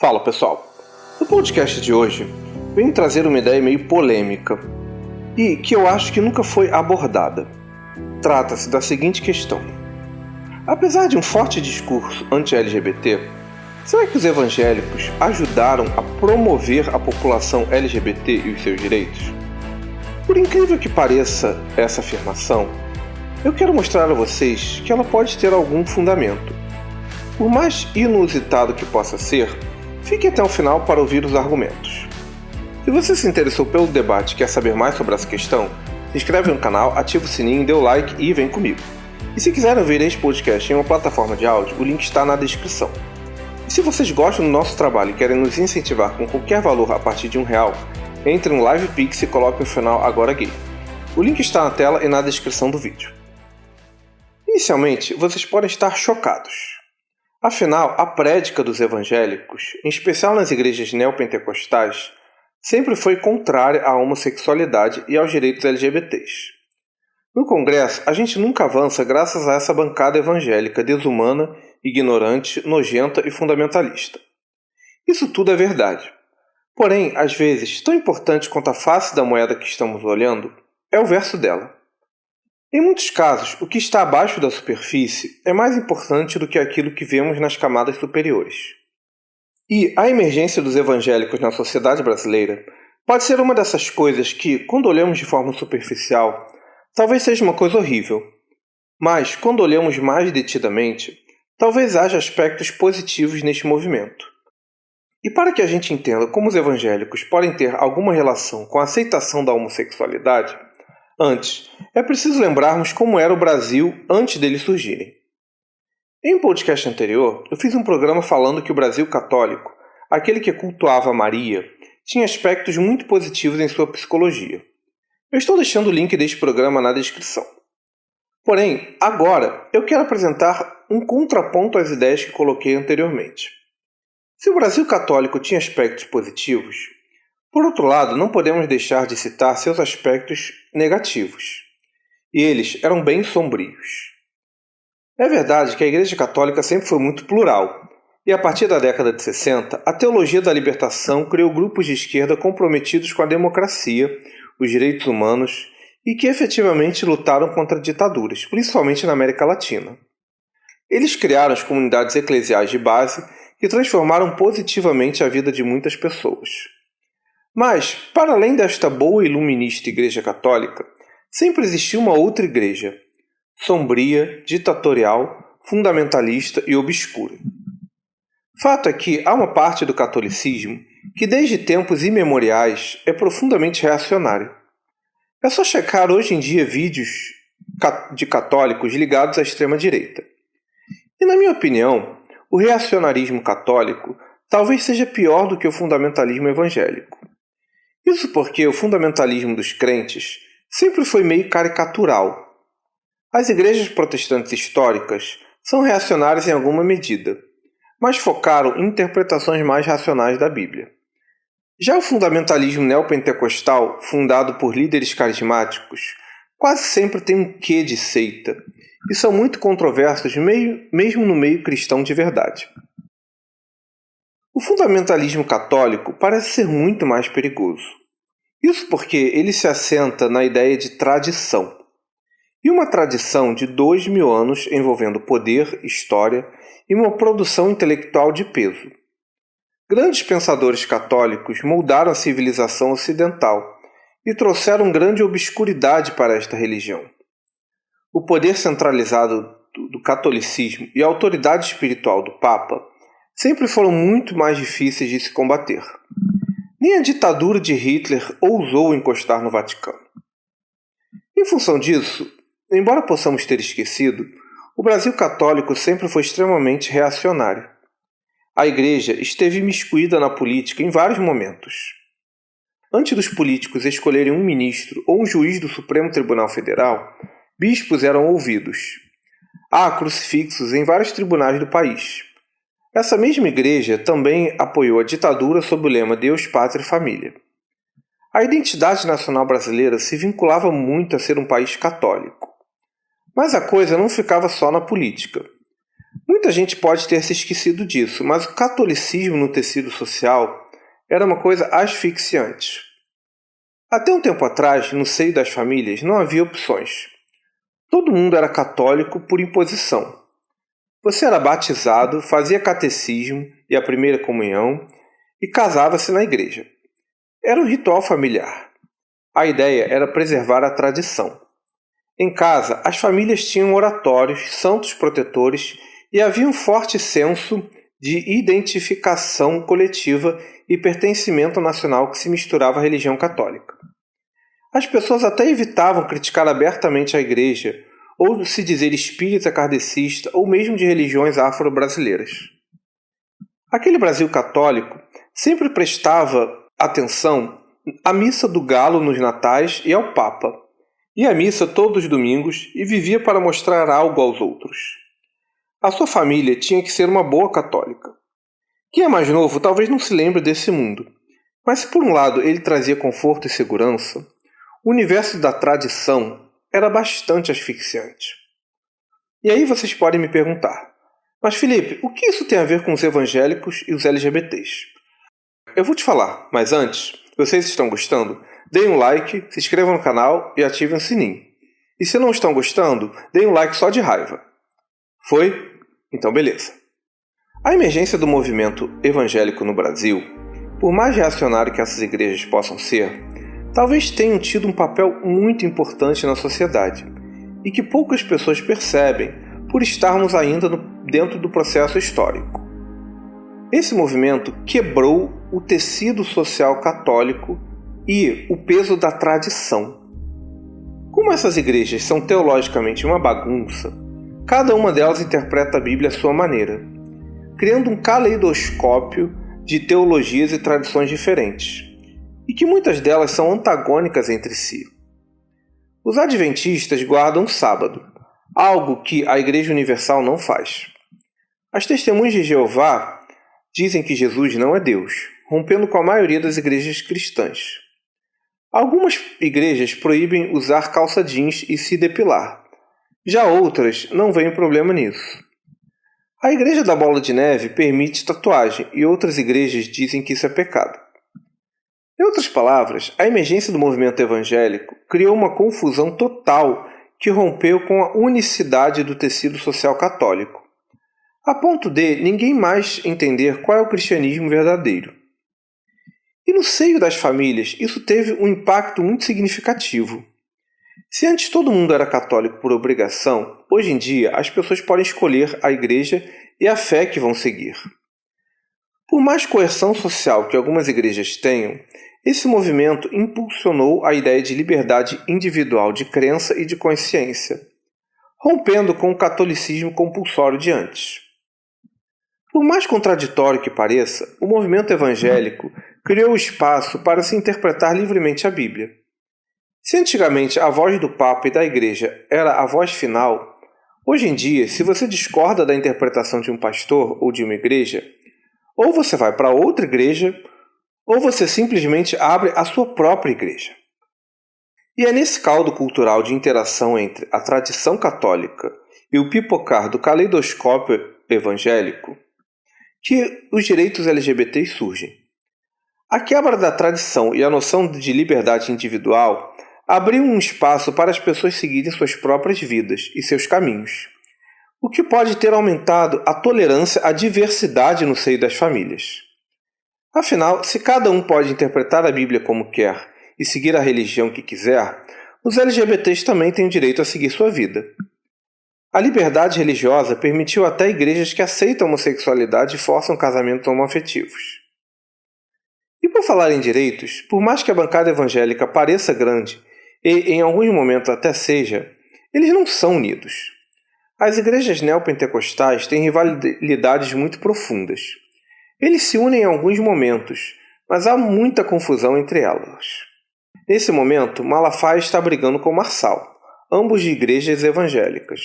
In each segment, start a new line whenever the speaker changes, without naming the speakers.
Fala pessoal, no podcast de hoje venho trazer uma ideia meio polêmica e que eu acho que nunca foi abordada. Trata-se da seguinte questão: apesar de um forte discurso anti-LGBT, será que os evangélicos ajudaram a promover a população LGBT e os seus direitos? Por incrível que pareça essa afirmação, eu quero mostrar a vocês que ela pode ter algum fundamento. Por mais inusitado que possa ser, fique até o final para ouvir os argumentos. Se você se interessou pelo debate e quer saber mais sobre essa questão, se inscreve no canal, ativa o sininho, dê o like e vem comigo. E se quiserem ouvir este podcast em uma plataforma de áudio, o link está na descrição. E se vocês gostam do nosso trabalho e querem nos incentivar com qualquer valor a partir de R$1, entre no LivePix e coloque no final Agora Gay. O link está na tela e na descrição do vídeo. Inicialmente, vocês podem estar chocados. Afinal, a prédica dos evangélicos, em especial nas igrejas neopentecostais, sempre foi contrária à homossexualidade e aos direitos LGBTs. No Congresso, a gente nunca avança graças a essa bancada evangélica desumana, ignorante, nojenta e fundamentalista. Isso tudo é verdade. Porém, às vezes, tão importante quanto a face da moeda que estamos olhando é o verso dela. Em muitos casos, o que está abaixo da superfície é mais importante do que aquilo que vemos nas camadas superiores. E a emergência dos evangélicos na sociedade brasileira pode ser uma dessas coisas que, quando olhamos de forma superficial, talvez seja uma coisa horrível. Mas, quando olhamos mais detidamente, talvez haja aspectos positivos neste movimento. E para que a gente entenda como os evangélicos podem ter alguma relação com a aceitação da homossexualidade, antes, é preciso lembrarmos como era o Brasil antes deles surgirem. Em um podcast anterior, eu fiz um programa falando que o Brasil católico, aquele que cultuava Maria, tinha aspectos muito positivos em sua psicologia. Eu estou deixando o link deste programa na descrição. Porém, agora, eu quero apresentar um contraponto às ideias que coloquei anteriormente. Se o Brasil católico tinha aspectos positivos, por outro lado, não podemos deixar de citar seus aspectos negativos. E eles eram bem sombrios. É verdade que a Igreja Católica sempre foi muito plural, e a partir da década de 60, a teologia da libertação criou grupos de esquerda comprometidos com a democracia, os direitos humanos, e que efetivamente lutaram contra ditaduras, principalmente na América Latina. Eles criaram as comunidades eclesiais de base que transformaram positivamente a vida de muitas pessoas. Mas, para além desta boa e iluminista Igreja Católica, sempre existiu uma outra igreja, sombria, ditatorial, fundamentalista e obscura. Fato é que há uma parte do catolicismo que desde tempos imemoriais é profundamente reacionário. É só checar hoje em dia vídeos de católicos ligados à extrema-direita. E na minha opinião, o reacionarismo católico talvez seja pior do que o fundamentalismo evangélico. Isso porque o fundamentalismo dos crentes sempre foi meio caricatural. As igrejas protestantes históricas são reacionárias em alguma medida, mas focaram em interpretações mais racionais da Bíblia. Já o fundamentalismo neopentecostal, fundado por líderes carismáticos, quase sempre tem um quê de seita, e são muito controversos mesmo no meio cristão de verdade. O fundamentalismo católico parece ser muito mais perigoso. Isso porque ele se assenta na ideia de tradição. E uma tradição de 2000 anos envolvendo poder, história e uma produção intelectual de peso. Grandes pensadores católicos moldaram a civilização ocidental e trouxeram grande obscuridade para esta religião. O poder centralizado do catolicismo e a autoridade espiritual do Papa sempre foram muito mais difíceis de se combater. Nem a ditadura de Hitler ousou encostar no Vaticano. Em função disso, embora possamos ter esquecido, o Brasil católico sempre foi extremamente reacionário. A Igreja esteve imiscuída na política em vários momentos. Antes dos políticos escolherem um ministro ou um juiz do Supremo Tribunal Federal, bispos eram ouvidos. Há crucifixos em vários tribunais do país. Essa mesma igreja também apoiou a ditadura sob o lema Deus, Pátria e Família. A identidade nacional brasileira se vinculava muito a ser um país católico. Mas a coisa não ficava só na política. Muita gente pode ter se esquecido disso, mas o catolicismo no tecido social era uma coisa asfixiante. Até um tempo atrás, no seio das famílias, não havia opções. Todo mundo era católico por imposição. Você era batizado, fazia catecismo e a primeira comunhão e casava-se na igreja. Era um ritual familiar. A ideia era preservar a tradição. Em casa, as famílias tinham oratórios, santos protetores e havia um forte senso de identificação coletiva e pertencimento nacional que se misturava à religião católica. As pessoas até evitavam criticar abertamente a igreja, ou se dizer espírita kardecista, ou mesmo de religiões afro-brasileiras. Aquele Brasil católico sempre prestava atenção à missa do galo nos natais e ao Papa, ia à missa todos os domingos e vivia para mostrar algo aos outros. A sua família tinha que ser uma boa católica. Quem é mais novo talvez não se lembre desse mundo, mas se por um lado ele trazia conforto e segurança, o universo da tradição era bastante asfixiante. E aí vocês podem me perguntar, mas Felipe, o que isso tem a ver com os evangélicos e os LGBTs? Eu vou te falar, mas antes, se vocês estão gostando, deem um like, se inscrevam no canal e ativem o sininho. E se não estão gostando, deem um like só de raiva. Foi? Então beleza. A emergência do movimento evangélico no Brasil, por mais reacionário que essas igrejas possam ser, talvez tenham tido um papel muito importante na sociedade e que poucas pessoas percebem por estarmos ainda dentro do processo histórico. Esse movimento quebrou o tecido social católico e o peso da tradição. Como essas igrejas são teologicamente uma bagunça, cada uma delas interpreta a Bíblia à sua maneira, criando um caleidoscópio de teologias e tradições diferentes, e que muitas delas são antagônicas entre si. Os adventistas guardam o sábado, algo que a Igreja Universal não faz. As testemunhas de Jeová dizem que Jesus não é Deus, rompendo com a maioria das igrejas cristãs. Algumas igrejas proíbem usar calça jeans e se depilar. Já outras não veem problema nisso. A Igreja da Bola de Neve permite tatuagem e outras igrejas dizem que isso é pecado. Em outras palavras, a emergência do movimento evangélico criou uma confusão total que rompeu com a unicidade do tecido social católico, a ponto de ninguém mais entender qual é o cristianismo verdadeiro. E no seio das famílias, isso teve um impacto muito significativo. Se antes todo mundo era católico por obrigação, hoje em dia as pessoas podem escolher a igreja e a fé que vão seguir. Por mais coerção social que algumas igrejas tenham, esse movimento impulsionou a ideia de liberdade individual de crença e de consciência, rompendo com o catolicismo compulsório de antes. Por mais contraditório que pareça, o movimento evangélico criou espaço para se interpretar livremente a Bíblia. Se antigamente a voz do Papa e da Igreja era a voz final, hoje em dia, se você discorda da interpretação de um pastor ou de uma igreja, ou você vai para outra igreja, ou você simplesmente abre a sua própria igreja. E é nesse caldo cultural de interação entre a tradição católica e o pipocar do caleidoscópio evangélico que os direitos LGBTs surgem. A quebra da tradição e a noção de liberdade individual abriu um espaço para as pessoas seguirem suas próprias vidas e seus caminhos, o que pode ter aumentado a tolerância à diversidade no seio das famílias. Afinal, se cada um pode interpretar a Bíblia como quer e seguir a religião que quiser, os LGBTs também têm o direito a seguir sua vida. A liberdade religiosa permitiu até igrejas que aceitam a homossexualidade e forçam casamentos homoafetivos. E por falar em direitos, por mais que a bancada evangélica pareça grande e em alguns momentos até seja, eles não são unidos. As igrejas neopentecostais têm rivalidades muito profundas. Eles se unem em alguns momentos, mas há muita confusão entre elas. Nesse momento, Malafaia está brigando com Marçal, ambos de igrejas evangélicas.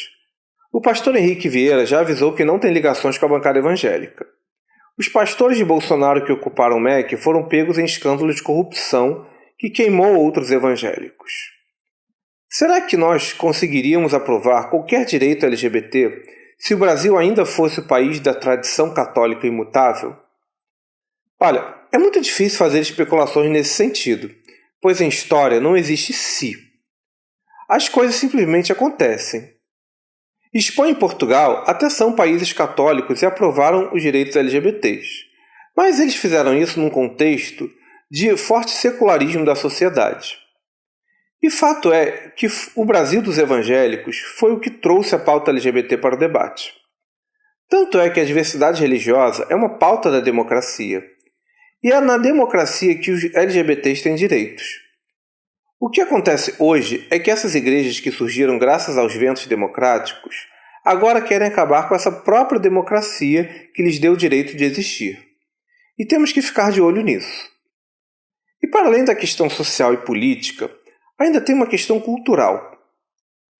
O pastor Henrique Vieira já avisou que não tem ligações com a bancada evangélica. Os pastores de Bolsonaro que ocuparam o MEC foram pegos em escândalos de corrupção que queimou outros evangélicos. Será que nós conseguiríamos aprovar qualquer direito LGBT se o Brasil ainda fosse o país da tradição católica imutável? Olha, é muito difícil fazer especulações nesse sentido, pois em história não existe se. As coisas simplesmente acontecem. Espanha e Portugal até são países católicos e aprovaram os direitos LGBTs, mas eles fizeram isso num contexto de forte secularismo da sociedade. E fato é que o Brasil dos evangélicos foi o que trouxe a pauta LGBT para o debate. Tanto é que a diversidade religiosa é uma pauta da democracia. E é na democracia que os LGBTs têm direitos. O que acontece hoje é que essas igrejas que surgiram graças aos ventos democráticos agora querem acabar com essa própria democracia que lhes deu o direito de existir. E temos que ficar de olho nisso. E para além da questão social e política, ainda tem uma questão cultural.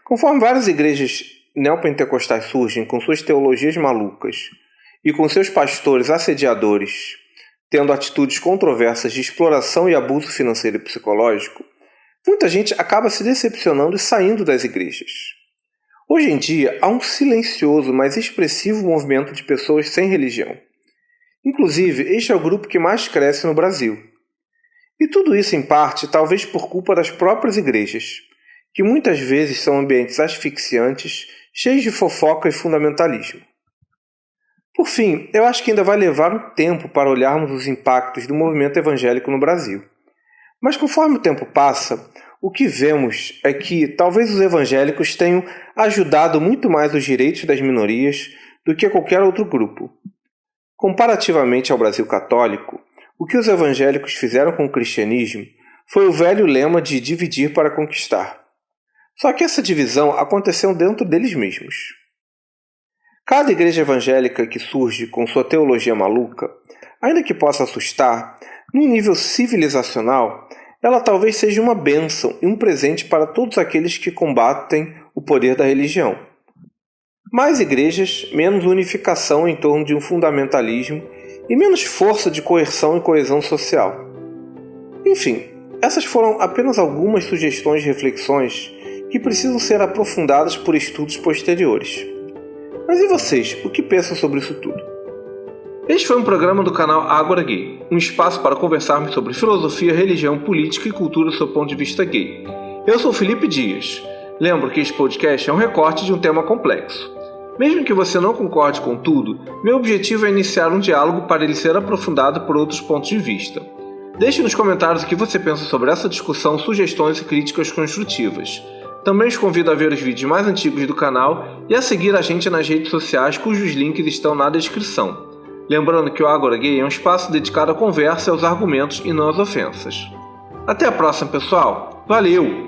Conforme várias igrejas neopentecostais surgem com suas teologias malucas e com seus pastores assediadores tendo atitudes controversas de exploração e abuso financeiro e psicológico, muita gente acaba se decepcionando e saindo das igrejas. Hoje em dia, há um silencioso, mas expressivo movimento de pessoas sem religião. Inclusive, este é o grupo que mais cresce no Brasil. E tudo isso, em parte, talvez por culpa das próprias igrejas, que muitas vezes são ambientes asfixiantes, cheios de fofoca e fundamentalismo. Por fim, eu acho que ainda vai levar um tempo para olharmos os impactos do movimento evangélico no Brasil. Mas conforme o tempo passa, o que vemos é que talvez os evangélicos tenham ajudado muito mais os direitos das minorias do que qualquer outro grupo. Comparativamente ao Brasil católico, o que os evangélicos fizeram com o cristianismo foi o velho lema de dividir para conquistar. Só que essa divisão aconteceu dentro deles mesmos. Cada igreja evangélica que surge com sua teologia maluca, ainda que possa assustar, num nível civilizacional, ela talvez seja uma bênção e um presente para todos aqueles que combatem o poder da religião. Mais igrejas, menos unificação em torno de um fundamentalismo e menos força de coerção e coesão social. Enfim, essas foram apenas algumas sugestões e reflexões que precisam ser aprofundadas por estudos posteriores. Mas e vocês, o que pensam sobre isso tudo? Este foi um programa do canal Ágora Gay, um espaço para conversarmos sobre filosofia, religião, política e cultura do seu ponto de vista gay. Eu sou Felipe Dias. Lembro que este podcast é um recorte de um tema complexo. Mesmo que você não concorde com tudo, meu objetivo é iniciar um diálogo para ele ser aprofundado por outros pontos de vista. Deixe nos comentários o que você pensa sobre essa discussão, sugestões e críticas construtivas. Também os convido a ver os vídeos mais antigos do canal e a seguir a gente nas redes sociais cujos links estão na descrição. Lembrando que o Ágora Gay é um espaço dedicado à conversa e aos argumentos e não às ofensas. Até a próxima, pessoal! Valeu!